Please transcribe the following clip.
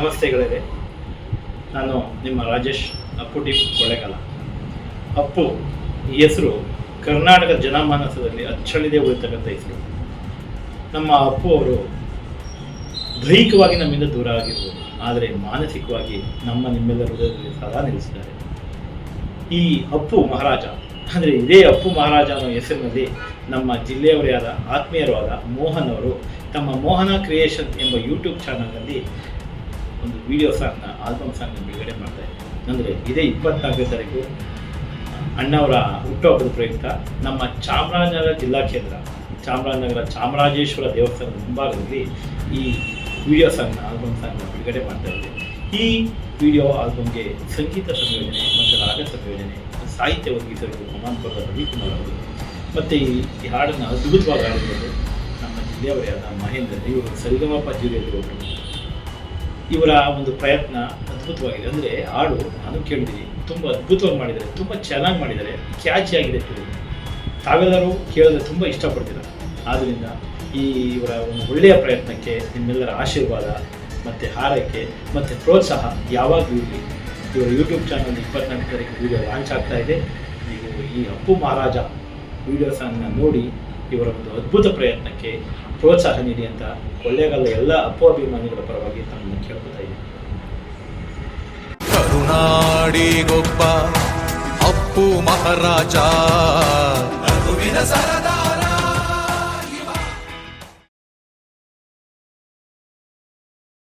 ನಮಸ್ತೆಗಳಿದೆ. ನಾನು ನಿಮ್ಮ ರಾಜೇಶ್ ಅಪ್ಪು ಟೀಮ್ ಕೊಳ್ಳೇಗಾಲ. ಅಪ್ಪು ಈ ಹೆಸರು ಕರ್ನಾಟಕ ಜನಮಾನಸದಲ್ಲಿ ಅಚ್ಚಳಿದೇ ಉಳಿತಕ್ಕಂಥ ಹೆಸರು. ನಮ್ಮ ಅಪ್ಪು ಅವರು ದೈಹಿಕವಾಗಿ ನಮ್ಮಿಂದ ದೂರ ಆಗಿರ್ಬೋದು, ಆದರೆ ಮಾನಸಿಕವಾಗಿ ನಿಮ್ಮೆಲ್ಲರ ಹೃದಯದಲ್ಲಿ ಸದಾ ನಿಲ್ಲಿಸಿದ್ದಾರೆ. ಈ ಅಪ್ಪು ಮಹಾರಾಜ ಅಂದರೆ ಇದೇ ಅಪ್ಪು ಮಹಾರಾಜ ಅನ್ನೋ ಹೆಸರಿನಲ್ಲಿ ನಮ್ಮ ಜಿಲ್ಲೆಯವರೇ ಆದ ಆತ್ಮೀಯರೂ ಆದ ಮೋಹನ್ ಅವರು ತಮ್ಮ ಮೋಹನ ಕ್ರಿಯೇಷನ್ ಎಂಬ ಯೂಟ್ಯೂಬ್ ಚಾನಲ್ನಲ್ಲಿ ಒಂದು ವಿಡಿಯೋ ಸಾಂಗ್ನ ಆಲ್ಬಮ್ ಸಾಂಗ್ನ ಬಿಡುಗಡೆ ಮಾಡ್ತಾ ಇದ್ದಾರೆ. ಅಂದರೆ ಇದೇ 24ನೇ ತಾರೀಕು ಅಣ್ಣವರ ಹುಟ್ಟುಹಬ್ಬದ ಪ್ರಯುಕ್ತ ನಮ್ಮ ಚಾಮರಾಜನಗರ ಜಿಲ್ಲಾ ಕೇಂದ್ರ ಚಾಮರಾಜೇಶ್ವರ ದೇವಸ್ಥಾನದ ಮುಂಭಾಗದಲ್ಲಿ ಈ ವಿಡಿಯೋ ಸಾಂಗ್ನ ಆಲ್ಬಮ್ ಸಾಂಗ್ನ ಬಿಡುಗಡೆ ಮಾಡ್ತಾ ಇದ್ದಾರೆ. ಈ ವಿಡಿಯೋ ಆಲ್ಬಮ್ಗೆ ಸಂಗೀತ ಸಂಯೋಜನೆ ಮತ್ತು ರಾಗ ಸಂಯೋಜನೆ, ಸಾಹಿತ್ಯ ಒದಗಿಸಿರುವ ಕುಮಾನ್ಪುರದ ರವಿಕುಮಾರ್ ಅವರು ಮತ್ತು ಈ ಹಾಡನ್ನು ಅದ್ಭುತವಾಗಿ ಹಾಡಿರೋದು ನಮ್ಮ ಜಿಲ್ಲೆಯವರೇ ಆದ ಮಹೇಂದ್ರ. ಇವರು ಸರಿಗಮಪ ಜೂರಿಯಲ್ಲಿ ಒಬ್ಬರು. ಇವರ ಒಂದು ಪ್ರಯತ್ನ ಅದ್ಭುತವಾಗಿದೆ. ಅಂದರೆ ಹಾಡು ನಾನು ಕೇಳಿದ್ದೀನಿ, ತುಂಬ ಅದ್ಭುತವಾಗಿ ಮಾಡಿದ್ದಾರೆ, ತುಂಬ ಚೆನ್ನಾಗಿ ಮಾಡಿದ್ದಾರೆ, ಕ್ಯಾಚಿಯಾಗಿದೆ. ತಾವೆಲ್ಲರೂ ಕೇಳಿದ್ರೆ ತುಂಬ ಇಷ್ಟಪಡ್ತಿದ್ದಾರೆ. ಆದ್ದರಿಂದ ಇವರ ಒಂದು ಒಳ್ಳೆಯ ಪ್ರಯತ್ನಕ್ಕೆ ನಿಮ್ಮೆಲ್ಲರ ಆಶೀರ್ವಾದ ಮತ್ತು ಹಾರೈಕೆ ಮತ್ತು ಪ್ರೋತ್ಸಾಹ ಯಾವಾಗಲೂ ಇರಲಿ. ಇವರ ಯೂಟ್ಯೂಬ್ ಚಾನಲ್ 24ನೇ ತಾರೀಕು ವಿಡಿಯೋ ಲಾಂಚ್ ಆಗ್ತಾ ಇದೆ. ನೀವು ಈ ಅಪ್ಪು ಮಹಾರಾಜ ವಿಡಿಯೋ ಸಾಂಗ್ನ ನೋಡಿ ಇವರ ಒಂದು ಅದ್ಭುತ ಪ್ರಯತ್ನಕ್ಕೆ ಪ್ರೋತ್ಸಾಹ ನೀಡಿ ಅಂತ ಕೊಳ್ಳೇಗಾಲ ಎಲ್ಲ ಅಪ್ಪು ಅಭಿಮಾನಿಗಳ ಪರವಾಗಿ ತಮ್ಮನ್ನು ಕೇಳ್ಕೊತಾ ಇದ್ದೀನಿ. ಕರುನಾಡಿಗೊಬ್ಬ ಅಪ್ಪು ಮಹಾರಾಜ, ರಘುವಿನ ಸರದಾರ.